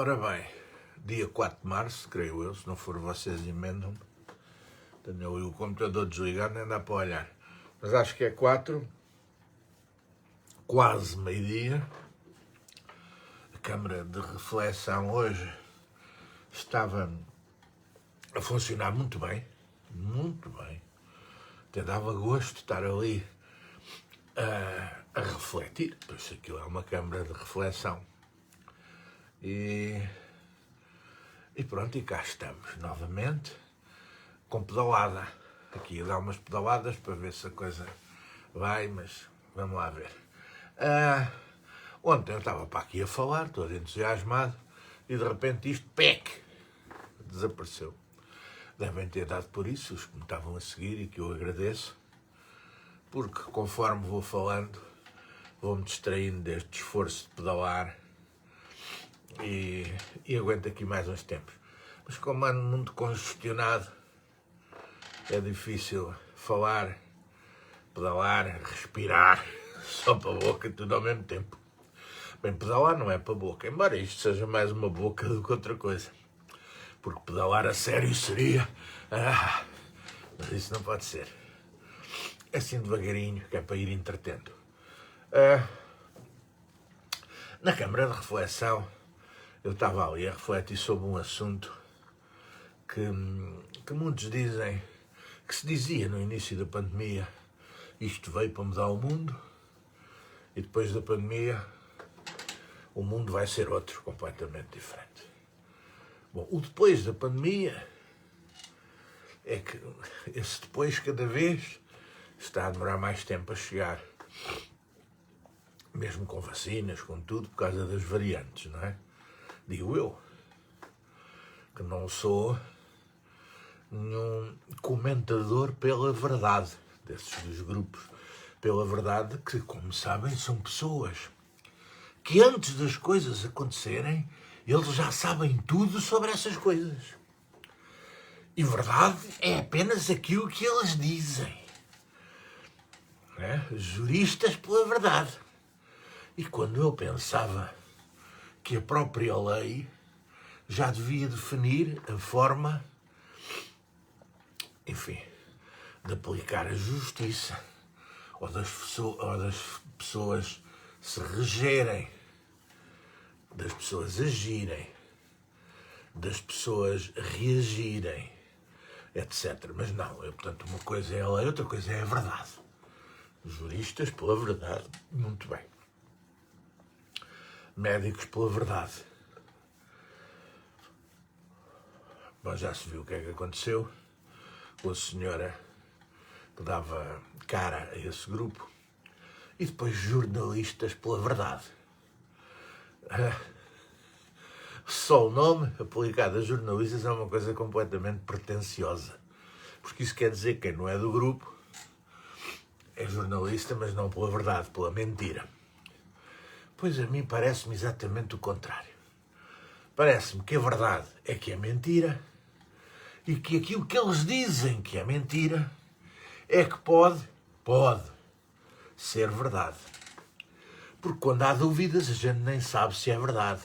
Ora bem, dia 4 de março, creio eu, se não for vocês emendam-me. Tenho ali o computador desligado, nem dá para olhar. Mas acho que é 4, quase meio-dia. A câmara de reflexão hoje estava a funcionar muito bem. Muito bem. Até dava gosto de estar ali a refletir. Pois aquilo é uma câmara de reflexão. E pronto, e cá estamos novamente com pedalada. Aqui a dar umas pedaladas para ver se a coisa vai, mas vamos lá ver. Ontem eu estava para aqui a falar, todo entusiasmado, e de repente isto, PEC, desapareceu. Devem ter dado por isso os que me estavam a seguir e que eu agradeço, porque conforme vou falando, vou-me distraindo deste esforço de pedalar e aguento aqui mais uns tempos. Mas como ando muito congestionado, é difícil falar, pedalar, respirar, só para a boca, tudo ao mesmo tempo. Bem, pedalar não é para a boca, embora isto seja mais uma boca do que outra coisa. Porque pedalar a sério seria... mas isso não pode ser. É assim devagarinho, que é para ir entretendo. Na Câmara de Reflexão, eu estava ali a refletir sobre um assunto que muitos dizem, que se dizia no início da pandemia, isto veio para mudar o mundo, e depois da pandemia o mundo vai ser outro, completamente diferente. Bom, o depois da pandemia é que esse depois cada vez está a demorar mais tempo a chegar, mesmo com vacinas, com tudo, por causa das variantes, não é? Digo eu, que não sou nenhum comentador pela verdade, desses dos grupos, pela verdade que, como sabem, são pessoas que antes das coisas acontecerem, eles já sabem tudo sobre essas coisas. E verdade é apenas aquilo que eles dizem. Juristas pela verdade. E quando eu pensava que a própria lei já devia definir a forma, enfim, de aplicar a justiça, ou das pessoas se regerem, das pessoas agirem, das pessoas reagirem, etc. Mas não, portanto, uma coisa é a lei, outra coisa é a verdade. Juristas pela verdade, muito bem. Médicos pela verdade. Bom, já se viu o que é que aconteceu com a senhora que dava cara a esse grupo. E depois jornalistas pela verdade. Só o nome aplicado a jornalistas é uma coisa completamente pretenciosa. Porque isso quer dizer que quem não é do grupo é jornalista, mas não pela verdade, pela mentira. Pois a mim parece-me exatamente o contrário. Parece-me que a verdade é que é mentira e que aquilo que eles dizem que é mentira é que pode ser verdade. Porque quando há dúvidas a gente nem sabe se é verdade.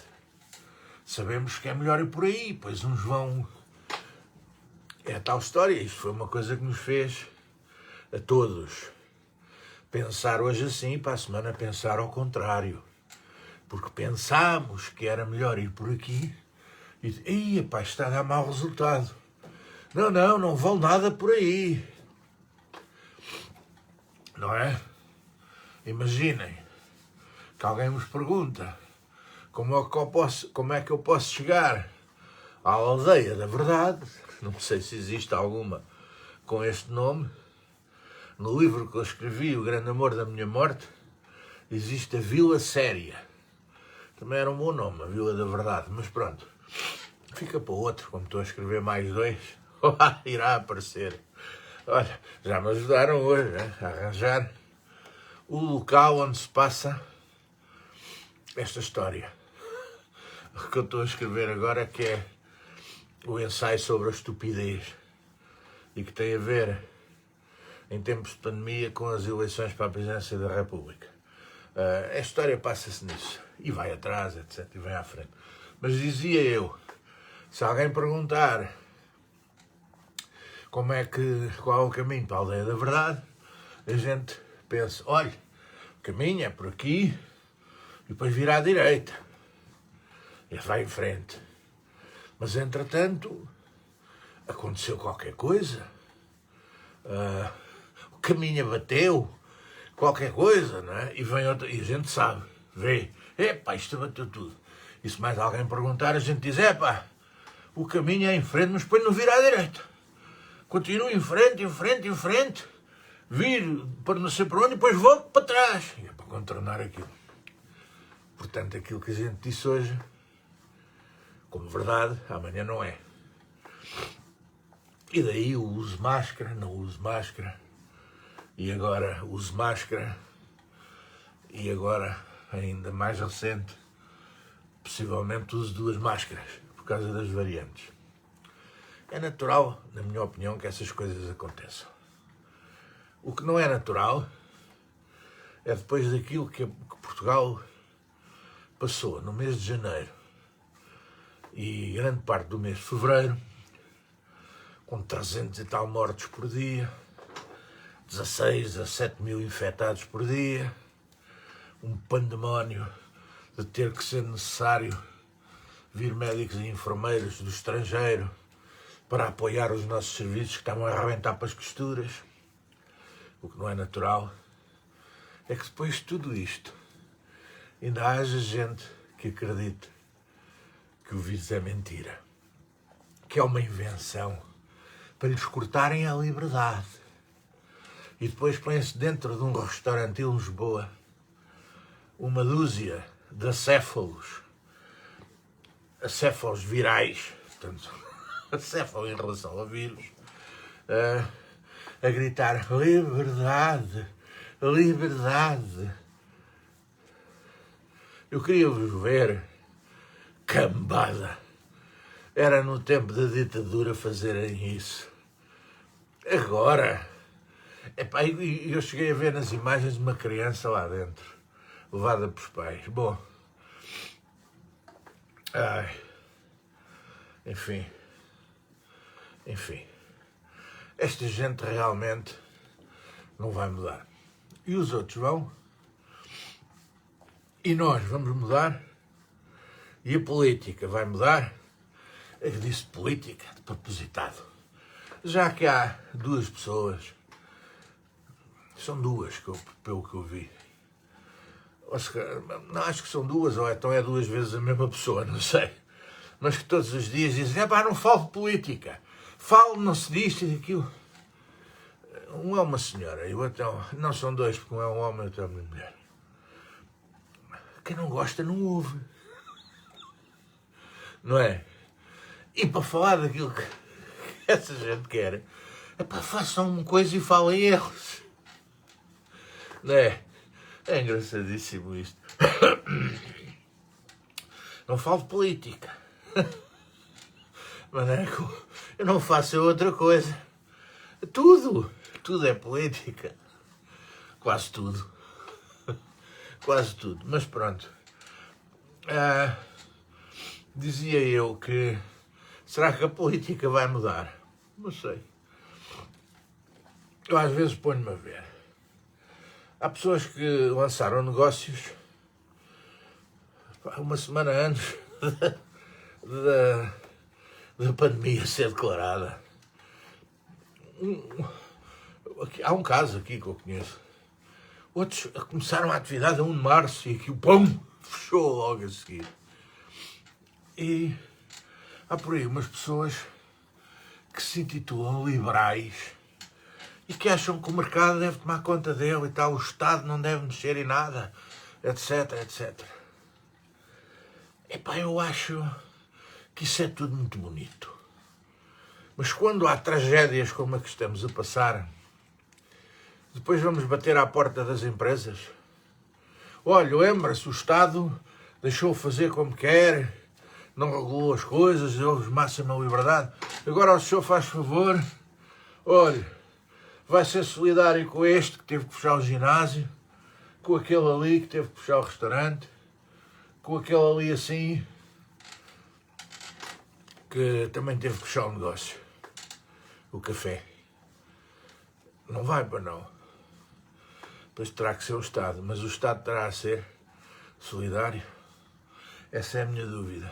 Sabemos que é melhor ir por aí, pois uns vão... É a tal história, isto foi uma coisa que nos fez a todos pensar hoje assim, para a semana pensar ao contrário. Porque pensámos que era melhor ir por aqui e epá, está a dar mau resultado. Não vale nada por aí. Não é? Imaginem que alguém nos pergunta como é que eu posso chegar à aldeia da verdade. Não sei se existe alguma com este nome. No livro que eu escrevi, O Grande Amor da Minha Morte, existe a Vila Séria. Também era um bom nome, a Vila da Verdade, mas pronto. Fica para outro, como estou a escrever mais 2, irá aparecer. Olha, já me ajudaram hoje a arranjar o local onde se passa esta história. O que eu estou a escrever agora que é o ensaio sobre a estupidez e que tem a ver, em tempos de pandemia, com as eleições para a presidência da República. A história passa-se nisso. E vai atrás, etc. E vai à frente. Mas dizia eu, se alguém perguntar qual é o caminho para a aldeia da verdade, a gente pensa, olha, o caminho é por aqui, e depois vira à direita, e vai em frente. Mas, entretanto, aconteceu qualquer coisa, o caminho abateu, qualquer coisa, não é? E vem outra, e a gente sabe, vê, epá, isto abateu tudo. E se mais alguém perguntar, a gente diz, epá, o caminho é em frente, mas depois não vira à direita. Continua em frente, vir para não sei para onde e depois volto para trás. E é para contornar aquilo. Portanto, aquilo que a gente disse hoje, como verdade, amanhã não é. E daí o uso máscara, não uso máscara, e agora uso máscara, e agora, ainda mais recente, possivelmente uso 2 máscaras, por causa das variantes. É natural, na minha opinião, que essas coisas aconteçam. O que não é natural é depois daquilo que Portugal passou no mês de janeiro e grande parte do mês de fevereiro, com 300 e tal mortos por dia, 16 a 7 mil infectados por dia, um pandemónio de ter que ser necessário vir médicos e enfermeiros do estrangeiro para apoiar os nossos serviços que estavam a arrebentar para as costuras. O que não é natural é que depois de tudo isto ainda haja gente que acredite que o vírus é mentira, que é uma invenção para lhes cortarem a liberdade. E depois põem-se dentro de um restaurante em Lisboa uma dúzia de acéfalos virais, portanto, acéfalo em relação ao vírus, a gritar liberdade, liberdade. Eu queria vos ver, cambada. Era no tempo da ditadura fazerem isso. Agora, epá, eu cheguei a ver nas imagens de uma criança lá dentro, levada pelos pais. Bom, enfim, esta gente realmente não vai mudar. E os outros vão, e nós vamos mudar, e a política vai mudar. Eu disse política, de propositado. Já que há 2 pessoas, são 2, pelo que eu vi. Não, acho que são 2, ou então é 2 vezes a mesma pessoa, não sei. Mas que todos os dias dizem, não falo de política, falo, não se diz e daquilo. Um é uma senhora e o outro não, são 2, porque um é um homem e o outro é uma mulher. Quem não gosta não ouve. Não é? E para falar daquilo que essa gente quer, façam uma coisa e falem erros. Não é? É engraçadíssimo isto. Não falo de política. Mas eu não faço outra coisa. Tudo é política. Quase tudo. Quase tudo. Mas pronto. Dizia eu que... Será que a política vai mudar? Não sei. Eu às vezes ponho-me a ver. Há pessoas que lançaram negócios uma semana antes da pandemia ser declarada. Há um caso aqui que eu conheço. Outros começaram a atividade a 1 de março e aquilo, pum, fechou logo a seguir. E há por aí umas pessoas que se intitulam liberais e que acham que o mercado deve tomar conta dele e tal, o Estado não deve mexer em nada, etc, etc. Eu acho que isso é tudo muito bonito. Mas quando há tragédias como a que estamos a passar, depois vamos bater à porta das empresas. Olha, lembra-se, o Estado deixou fazer como quer, não regulou as coisas, deu-vos máxima liberdade. Agora o senhor faz favor, olha, vai ser solidário com este que teve que fechar o ginásio, com aquele ali que teve que fechar o restaurante, com aquele ali assim. que também teve que fechar o negócio. O café. Não vai para não. Pois terá que ser o Estado. Mas o Estado terá a ser solidário? Essa é a minha dúvida.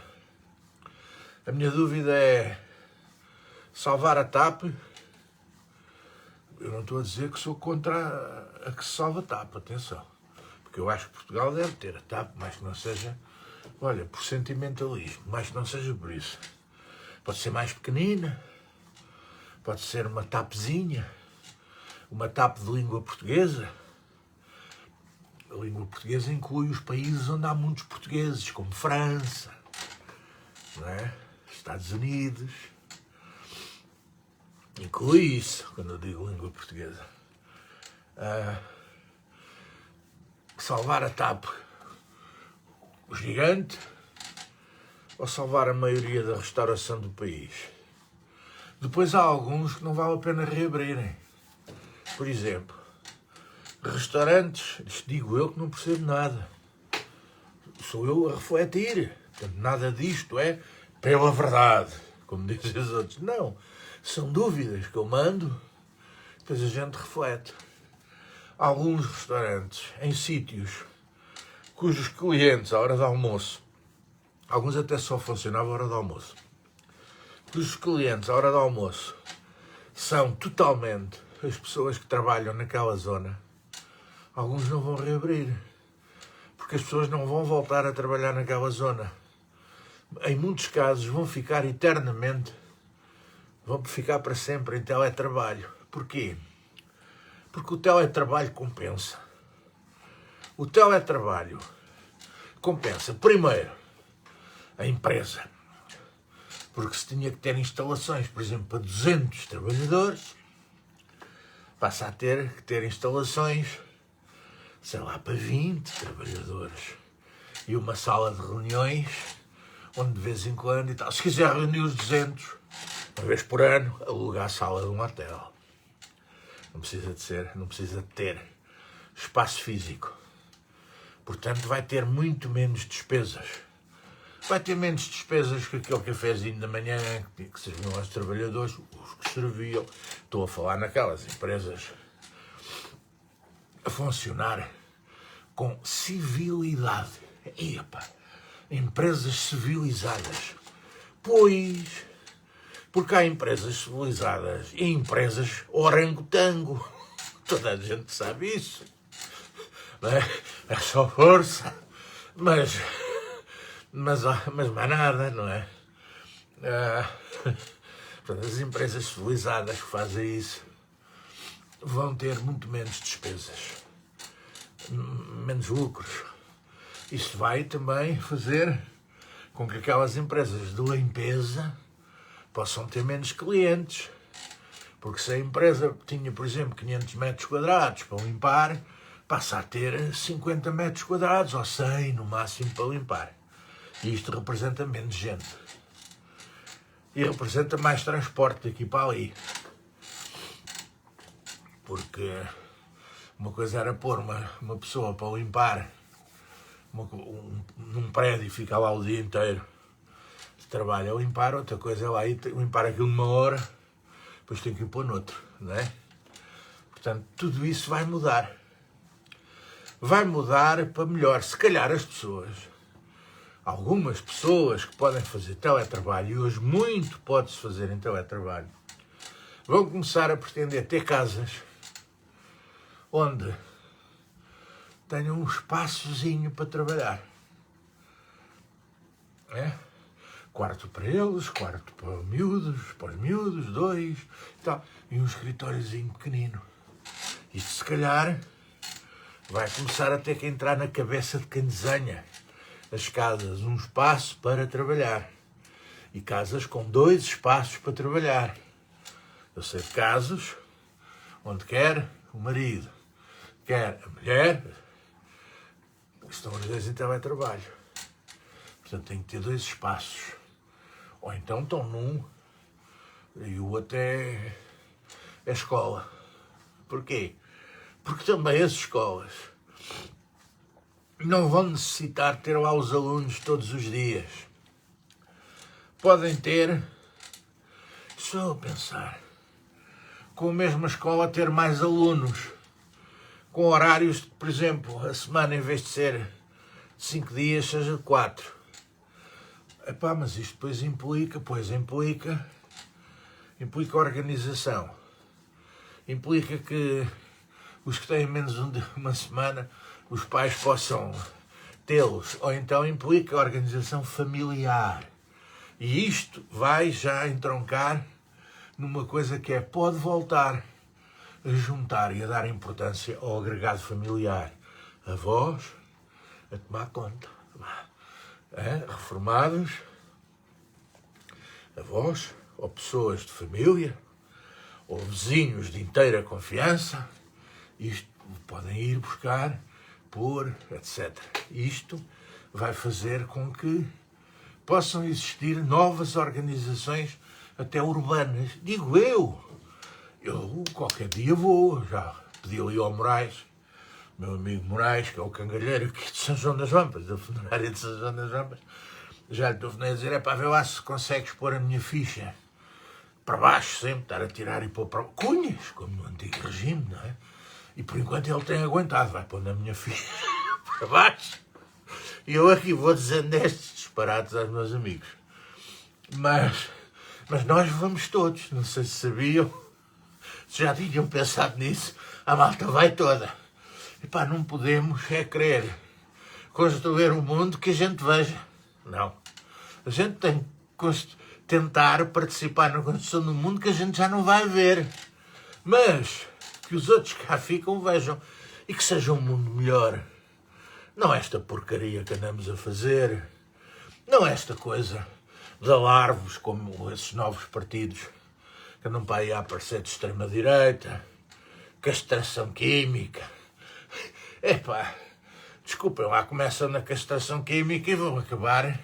A minha dúvida é salvar a TAP. Eu não estou a dizer que sou contra a que se salva a TAP, atenção. Porque eu acho que Portugal deve ter a TAP, mais que não seja, olha, por sentimentalismo, mais que não seja por isso. Pode ser mais pequenina, pode ser uma TAPzinha, uma TAP de língua portuguesa. A língua portuguesa inclui os países onde há muitos portugueses, como França, não é? Estados Unidos. Inclui isso, quando eu digo língua portuguesa. Salvar a TAP, o gigante, ou salvar a maioria da restauração do país? Depois há alguns que não vale a pena reabrirem. Por exemplo, restaurantes, digo eu que não percebo nada. Sou eu a refletir. Portanto, nada disto é pela verdade, como dizem os outros. Não, são dúvidas que eu mando, depois a gente reflete. Há alguns restaurantes em sítios cujos clientes, à hora do almoço, alguns até só funcionavam à hora do almoço, cujos clientes, à hora do almoço, são totalmente as pessoas que trabalham naquela zona, alguns não vão reabrir, porque as pessoas não vão voltar a trabalhar naquela zona. Em muitos casos vão ficar eternamente, vão ficar para sempre em teletrabalho. Porquê? Porque o teletrabalho compensa. O teletrabalho compensa, primeiro, a empresa. Porque se tinha que ter instalações, por exemplo, para 200 trabalhadores, passa a ter que ter instalações, sei lá, para 20 trabalhadores. E uma sala de reuniões, onde de vez em quando e tal. Se quiser reunir os 200, uma vez por ano, aluga a sala de um hotel. Não precisa de ter espaço físico. Portanto, vai ter muito menos despesas. Vai ter menos despesas que aquele cafezinho da manhã que serviam aos trabalhadores, os que serviam. Estou a falar naquelas empresas a funcionar com civilidade. Epa, empresas civilizadas. Pois, porque há empresas civilizadas e empresas orangotango. Toda a gente sabe isso. Não é? É só força, mas mais nada, não é? Portanto, as empresas civilizadas que fazem isso vão ter muito menos despesas, menos lucros. Isto vai também fazer com que aquelas empresas de limpeza possam ter menos clientes. Porque se a empresa tinha, por exemplo, 500 metros quadrados para limpar, passa a ter 50 metros quadrados, ou 100 no máximo para limpar. E isto representa menos gente. E representa mais transporte daqui para ali. Porque uma coisa era pôr uma pessoa para limpar num prédio e ficar lá o dia inteiro. Trabalha a limpar, outra coisa é lá ir limpar aquilo numa hora, depois tem que ir pôr noutro, não é? Portanto, tudo isso vai mudar. Vai mudar para melhor. Se calhar as pessoas, algumas pessoas que podem fazer teletrabalho, e hoje muito pode-se fazer em teletrabalho, vão começar a pretender ter casas onde tenham um espaçozinho para trabalhar. É? Quarto para eles, quarto para os miúdos, 2 e tal. E um escritóriozinho pequenino. Isto se calhar vai começar a ter que entrar na cabeça de quem desenha as casas, um espaço para trabalhar. E casas com 2 espaços para trabalhar. Eu sei de casos onde quer o marido, quer a mulher, estão os 2 em teletrabalho. Portanto, tem que ter 2 espaços. Ou então estão num e o outro é escola. Porquê? Porque também as escolas não vão necessitar ter lá os alunos todos os dias. podem ter, estou a pensar, com a mesma escola ter mais alunos, com horários, por exemplo, a semana em vez de ser 5 dias, seja 4. Epá, mas isto depois implica organização. Implica que os que têm menos de uma semana, os pais possam tê-los. Ou então implica organização familiar. E isto vai já entroncar numa coisa que pode voltar a juntar e a dar importância ao agregado familiar. Avós a tomar conta. Reformados, avós ou pessoas de família ou vizinhos de inteira confiança, isto podem ir buscar, pôr, etc. Isto vai fazer com que possam existir novas organizações até urbanas. Digo eu qualquer dia vou, já pedi ali ao Moraes, meu amigo Moraes, que é o cangalheiro aqui de São João das Lampas, da funerária de São João das Lampas, já lhe telefonei a dizer, para ver lá se consegues pôr a minha ficha para baixo, sempre, estar a tirar e pôr para cunhas, como no antigo regime, não é? E por enquanto ele tem aguentado, vai pôr na minha ficha para baixo. E eu aqui vou dizendo estes disparates aos meus amigos. Mas nós vamos todos, não sei se sabiam, se já tinham pensado nisso, a malta vai toda. Epá, não podemos querer construir um mundo que a gente veja. Não. A gente tem que tentar participar na construção do mundo que a gente já não vai ver. Mas que os outros cá ficam vejam. E que seja um mundo melhor. Não esta porcaria que andamos a fazer. Não esta coisa de alarvos como esses novos partidos que andam para aí a aparecer de extrema-direita. Castração química. Epá, desculpem lá, começam na castração química e vão acabar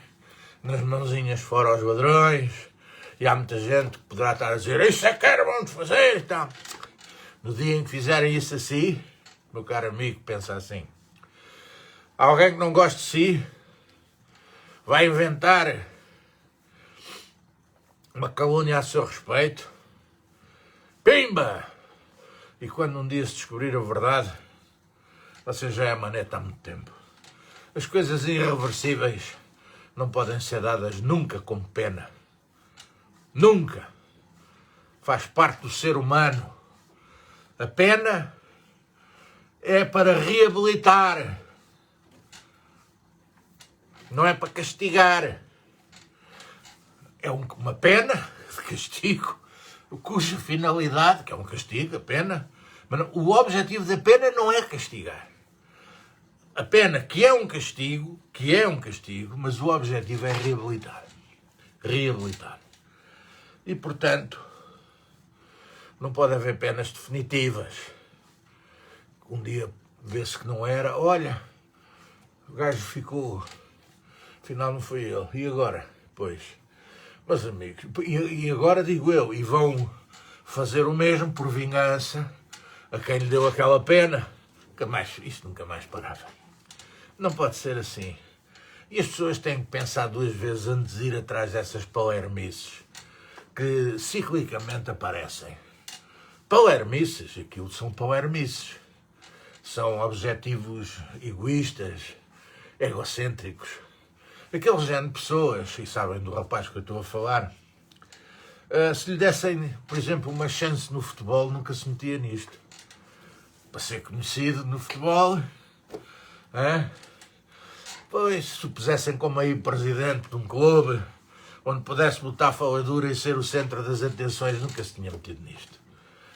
nas mãozinhas fora aos ladrões. E há muita gente que poderá estar a dizer isso é que era bom de fazer e tal. No dia em que fizerem isso assim, meu caro amigo pensa assim, alguém que não gosta de si vai inventar uma calúnia a seu respeito. Pimba! E quando um dia se descobrir a verdade, você já é maneta há muito tempo. As coisas irreversíveis não podem ser dadas nunca como pena. Nunca. Faz parte do ser humano. A pena é para reabilitar. Não é para castigar. É uma pena de castigo, cuja finalidade, que é um castigo, a pena, mas o objetivo da pena não é castigar. A pena que é um castigo, mas o objetivo é reabilitar. Reabilitar. E, portanto, não pode haver penas definitivas. Um dia vê-se que não era, olha, o gajo ficou, afinal não foi ele. E agora? Pois, meus amigos, e agora digo eu, e vão fazer o mesmo por vingança a quem lhe deu aquela pena. Isto nunca mais parava. Não pode ser assim. E as pessoas têm que pensar 2 vezes antes de ir atrás dessas palermices que ciclicamente aparecem. Palermices, aquilo são palermices. São objetivos egoístas, egocêntricos. Aquele género de pessoas, e sabem do rapaz que eu estou a falar, se lhe dessem, por exemplo, uma chance no futebol, nunca se metia nisto. Para ser conhecido no futebol, pois, se o pusessem como aí presidente de um clube, onde pudesse botar faladura e ser o centro das atenções, nunca se tinha metido nisto.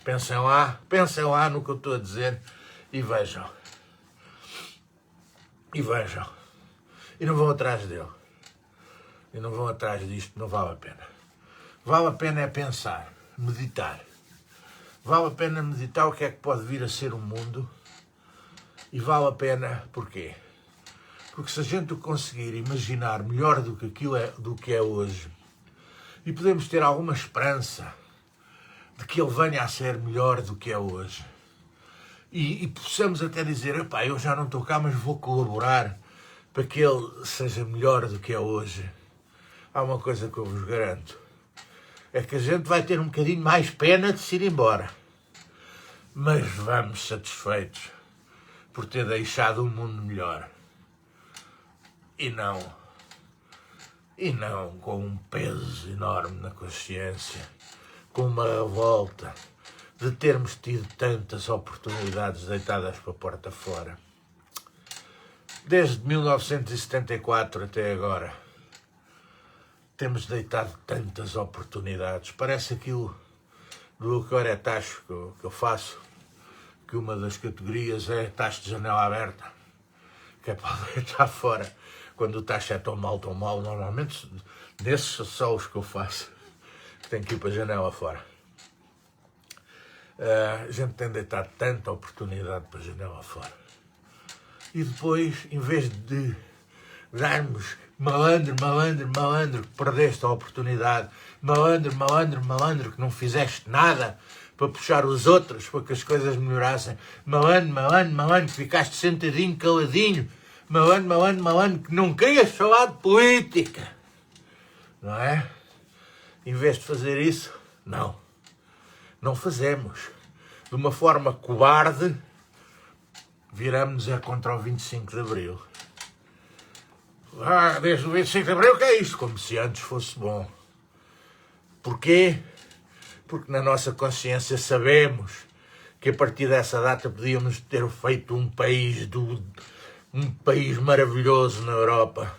Pensem lá no que eu estou a dizer e vejam. E vejam. E não vão atrás dele. E não vão atrás disto, não vale a pena. Vale a pena é pensar, meditar. Vale a pena meditar o que é que pode vir a ser o mundo. E vale a pena, porquê? Porque se a gente o conseguir imaginar melhor do que é hoje, e podemos ter alguma esperança de que ele venha a ser melhor do que é hoje, e possamos até dizer, epá, eu já não estou cá, mas vou colaborar para que ele seja melhor do que é hoje. há uma coisa que eu vos garanto. É que a gente vai ter um bocadinho mais pena de se ir embora. Mas vamos satisfeitos por ter deixado um mundo melhor. E não com um peso enorme na consciência, com uma revolta de termos tido tantas oportunidades deitadas para a porta fora. Desde 1974 até agora, temos deitado tantas oportunidades. Parece aquilo do Coretacho que eu faço, que uma das categorias é taxa de janela aberta, que é para deitar fora. Quando o taxa é tão mal, normalmente desses são os que eu faço, que tenho que ir para a janela fora. A gente tem deitado tanta oportunidade para a janela fora. E depois, em vez de darmos malandro, que perdeste a oportunidade, malandro, que não fizeste nada para puxar os outros, para que as coisas melhorassem, malandro, que ficaste sentadinho, caladinho, malandro, que não querias falar de política, não é? Em vez de fazer isso, não fazemos. De uma forma cobarde, viramos contra o 25 de Abril. Desde o 25 de Abril, o que é isto? Como se antes fosse bom. Porquê? Porque na nossa consciência sabemos que a partir dessa data podíamos ter feito um país maravilhoso na Europa.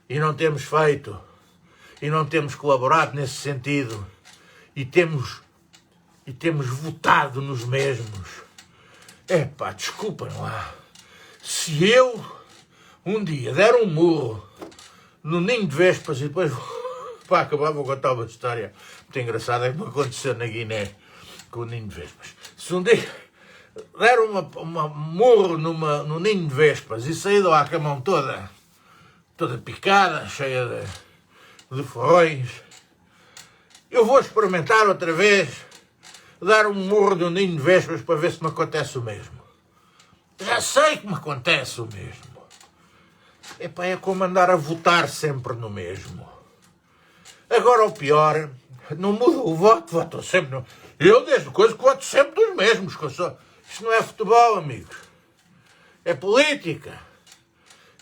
E não temos feito. E não temos colaborado nesse sentido. E temos votado nos mesmos. Desculpa lá. Se eu um dia der um murro no ninho de vespas e depois para acabar vou contar uma história muito engraçada que me aconteceu na Guiné com o ninho de vespas. Se um dia der uma murro no ninho de vespas e sair lá com a mão toda picada, cheia de ferrões, eu vou experimentar outra vez dar um murro no ninho de vespas para ver se me acontece o mesmo. Já sei que me acontece o mesmo. É como andar a votar sempre no mesmo. Agora o pior, não muda o voto sempre no... Eu, desde coisa, que voto sempre dos mesmos. Isto não é futebol, amigos. É política.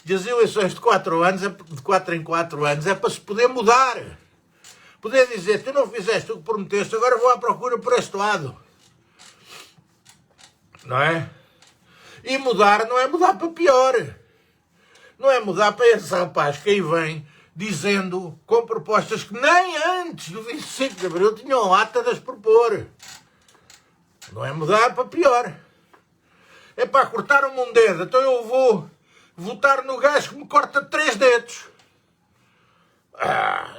E as eleições de 4 em 4 anos, é para se poder mudar. Poder dizer, tu não fizeste o que prometeste, agora vou à procura por este lado. Não é? E mudar não é mudar para pior. Não é mudar para esse rapaz que aí vem dizendo com propostas que nem antes do 25 de Abril tinham lata de as propor. Não é mudar para pior. É para cortar-me um dedo. Então eu vou votar no gajo que me corta 3 dedos.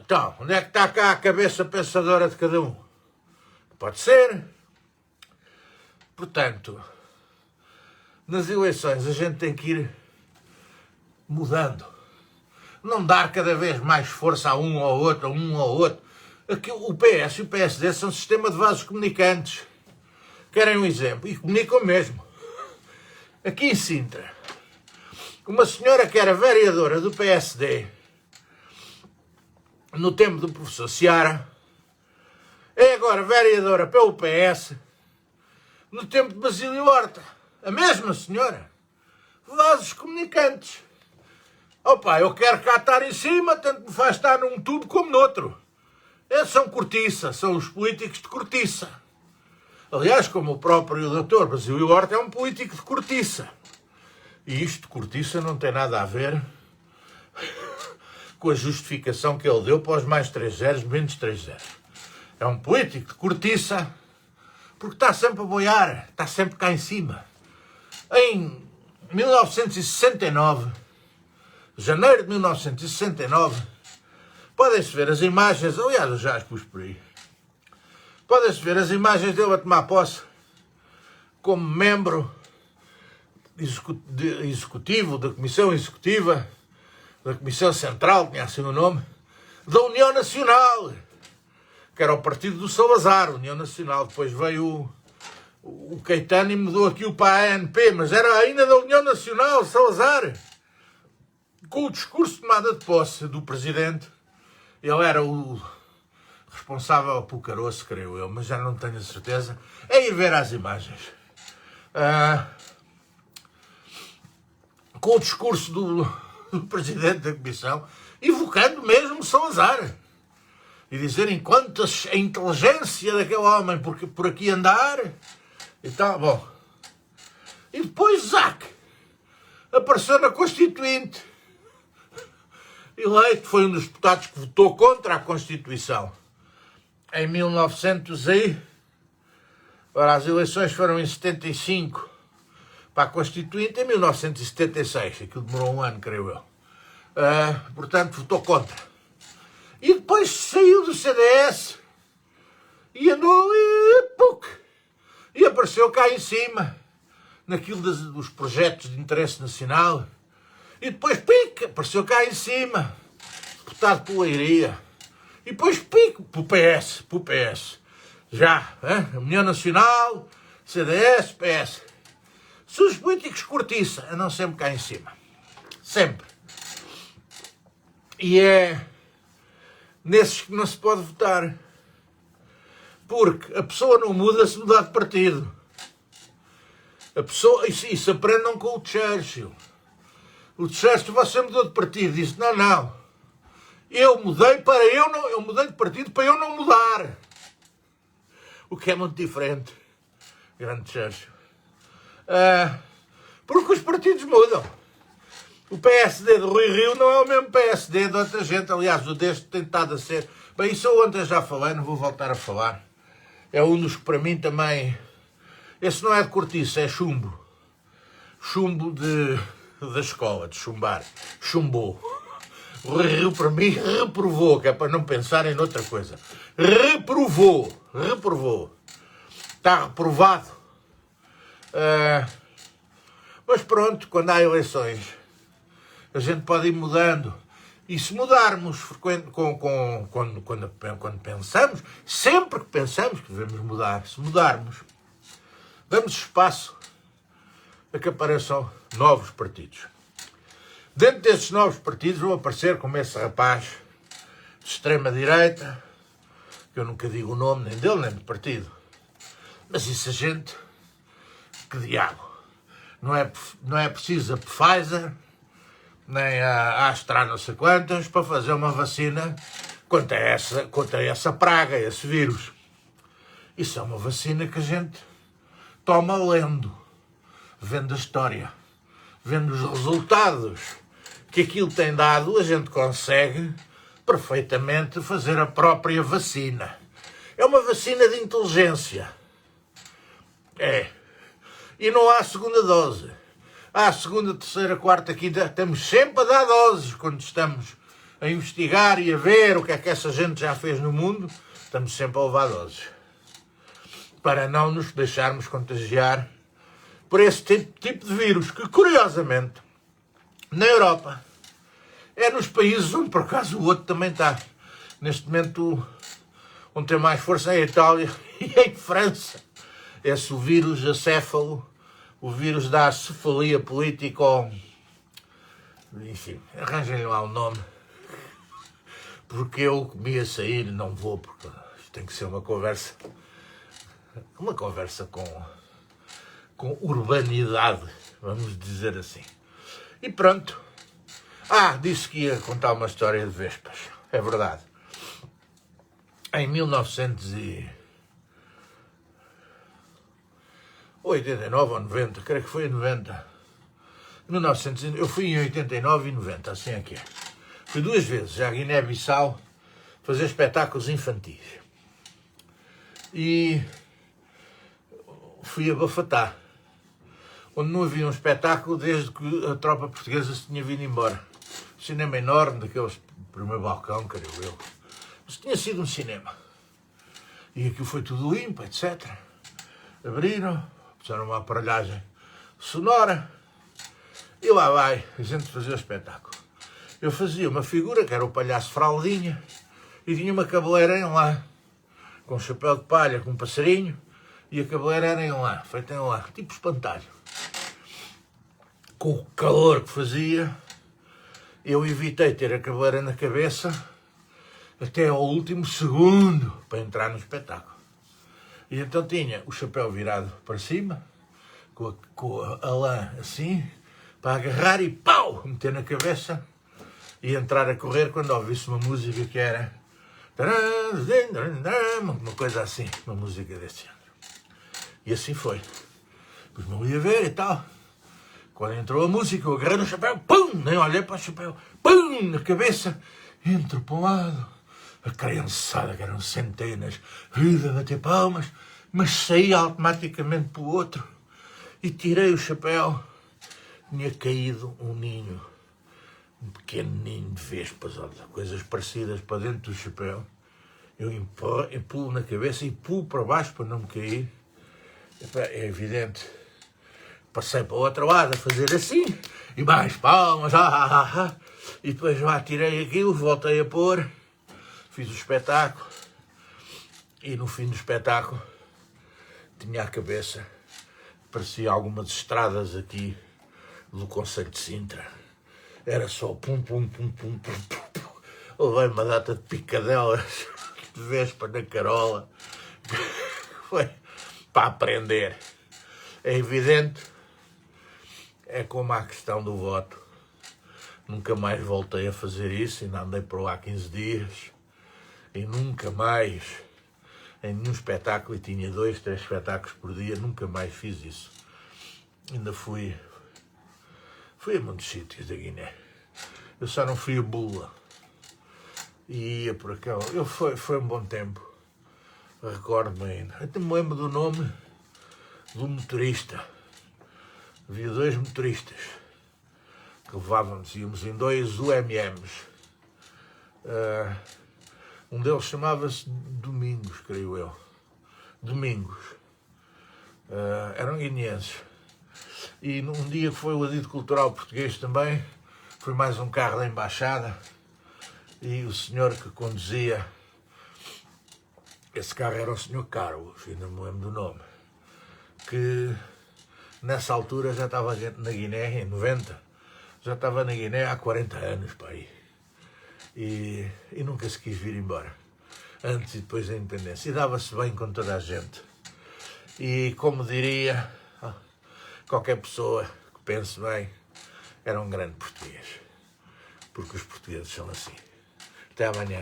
Então, onde é que está cá a cabeça pensadora de cada um? Pode ser. Portanto, nas eleições a gente tem que ir mudando. Não dar cada vez mais força a um ou outro. Aqui, o PS e o PSD são um sistema de vasos comunicantes. Querem um exemplo? E comunicam mesmo. Aqui em Sintra, uma senhora que era vereadora do PSD no tempo do professor Seara é agora vereadora pelo PS no tempo de Basílio Horta. A mesma senhora. Vasos comunicantes. Eu quero cá estar em cima, tanto me faz estar num tubo como noutro. Esses são cortiça, são os políticos de cortiça. Aliás, como o próprio doutor Basílio Horta é um político de cortiça. E isto de cortiça não tem nada a ver com a justificação que ele deu para os mais 3 zeros, menos 3 zeros. É um político de cortiça porque está sempre a boiar, está sempre cá em cima. Em 1969, janeiro de 1969, podem-se ver as imagens, aliás, eu já as pus por aí, podem-se ver as imagens dele a tomar posse como membro executivo, da Comissão Executiva, da Comissão Central, tinha assim o nome, da União Nacional, que era o partido do Salazar, União Nacional. Depois veio o Caetano e mudou aquilo para a ANP, mas era ainda da União Nacional, Salazar. Com o discurso de tomada de posse do presidente, Ele era o responsável pelo caroço, creio eu, mas já não tenho a certeza. É ir ver as imagens. Com o discurso do presidente da Comissão, evocando mesmo Salazar. E dizer, enquanto a inteligência daquele homem por aqui andar, e tal, bom. E depois Zac apareceu na Constituinte. Eleito, foi um dos deputados que votou contra a Constituição. Em 1900 e... Ora, as eleições foram em 75 para a Constituinte, em 1976. Aquilo demorou um ano, creio eu. Portanto, votou contra. E depois saiu do CDS e andou e apareceu cá em cima, naquilo dos projetos de interesse nacional. E depois apareceu cá em cima, deputado pela Leiria. E depois para o PS. Já, União Nacional, CDS, PS. Se os políticos cortiça, andam sempre cá em cima. Sempre. E é nesses que não se pode votar. Porque a pessoa não muda se mudar de partido. A pessoa, isso aprendam com o Churchill. O Churchill, você mudou de partido. Disse, não. Eu mudei de partido para eu não mudar. O que é muito diferente. Grande Churchill. Porque os partidos mudam. O PSD do Rui Rio não é o mesmo PSD de outra gente. Aliás, o deste tem estado a ser... Bem, isso eu ontem já falei, não vou voltar a falar. É um dos que para mim também... Esse não é de cortiça, é chumbo. Chumbo da escola, de chumbar. Chumbou. O Rui Rio para mim reprovou, que é para não pensarem noutra coisa. Reprovou. Está reprovado. Mas pronto, quando há eleições, a gente pode ir mudando. E se mudarmos quando pensamos, sempre que pensamos que devemos mudar, se mudarmos, damos espaço a que apareçam novos partidos. Dentro desses novos partidos vão aparecer como esse rapaz de extrema-direita, que eu nunca digo o nome nem dele nem do partido. Mas isso a gente, que diabo, não é preciso a Pfizer, nem a Astra não sei quantas, para fazer uma vacina contra essa praga, esse vírus. Isso é uma vacina que a gente toma lendo, vendo a história, vendo os resultados que aquilo tem dado, a gente consegue perfeitamente fazer a própria vacina. É uma vacina de inteligência. E não há segunda dose. Há segunda, terceira, quarta, quinta. Estamos sempre a dar doses quando estamos a investigar e a ver o que é que essa gente já fez no mundo. Estamos sempre a levar doses. Para não nos deixarmos contagiar por esse tipo de vírus que, curiosamente, na Europa, é nos países onde, por acaso, o outro também está. Neste momento, onde tem mais força é a Itália e em França. Esse o vírus acéfalo, o vírus da cefalia política, enfim, arranjem lá o nome, porque eu comia sair, não vou, porque isto tem que ser uma conversa com urbanidade, vamos dizer assim. E pronto. Disse que ia contar uma história de vespas, é verdade. Em 1989 ou 90, creio que foi em 90. Eu fui em 89 e 90, assim é que é. Fui 2 vezes à Guiné-Bissau fazer espetáculos infantis. E fui a Bafatá, onde não havia um espetáculo desde que a tropa portuguesa se tinha vindo embora. Um cinema enorme, daqueles primeiro balcão, creio eu. Mas tinha sido um cinema. E aquilo foi tudo limpo, etc. Abriram, puseram uma aparelhagem sonora e lá vai a gente fazer o espetáculo. Eu fazia uma figura que era o palhaço Fraldinha e tinha uma cabeleira em lá, com um chapéu de palha, com um passarinho, e a cabeleira era em lá, feita em lá, tipo espantalho. Com o calor que fazia, eu evitei ter a cabeleira na cabeça até ao último segundo para entrar no espetáculo. E então tinha o chapéu virado para cima, com a lã assim, para agarrar e pau, meter na cabeça e entrar a correr quando ouvisse uma música que era uma coisa assim, uma música desse género. E assim foi. Depois não ia ver e tal. Quando entrou a música, eu agarrei no chapéu, pum, nem olhei para o chapéu, pum, na cabeça, entro para um lado, a criançada, que eram centenas, a bater palmas, mas saí automaticamente para o outro e tirei o chapéu. Tinha caído um ninho, um pequeno ninho de vespas, coisas parecidas para dentro do chapéu. Eu pulo na cabeça e pulo para baixo para não me cair. É evidente. Passei para o outro lado a fazer assim, e mais palmas, e depois lá tirei aquilo, voltei a pôr, fiz o espetáculo, e no fim do espetáculo tinha a cabeça, parecia algumas estradas aqui do Concelho de Sintra. Era só pum, pum, pum, pum, pum, pum, pum. Levei uma data de picadelas, de vespa na carola. Foi para aprender. É evidente, é como a questão do voto. Nunca mais voltei a fazer isso, ainda andei por lá 15 dias e nunca mais, em nenhum espetáculo, e tinha 2, 3 espetáculos por dia, nunca mais fiz isso. Ainda fui a muitos sítios da Guiné. Eu só não fui a Bula. E ia por aquela. Foi um bom tempo. Recordo-me ainda. Até me lembro do nome do motorista. Havia 2 motoristas que levávamos, íamos em 2 UMMs. Um deles chamava-se Domingos, creio eu. Domingos. Eram guineenses. E num dia que foi o Adido Cultural Português também, foi mais um carro da Embaixada, e o senhor que conduzia esse carro era o senhor Carlos, ainda me lembro do nome, que nessa altura já estava na Guiné, em 90, já estava na Guiné há 40 anos, para aí. E nunca se quis vir embora, antes e depois da independência, e dava-se bem com toda a gente. E como diria qualquer pessoa que pense bem, era um grande português, porque os portugueses são assim. Até amanhã.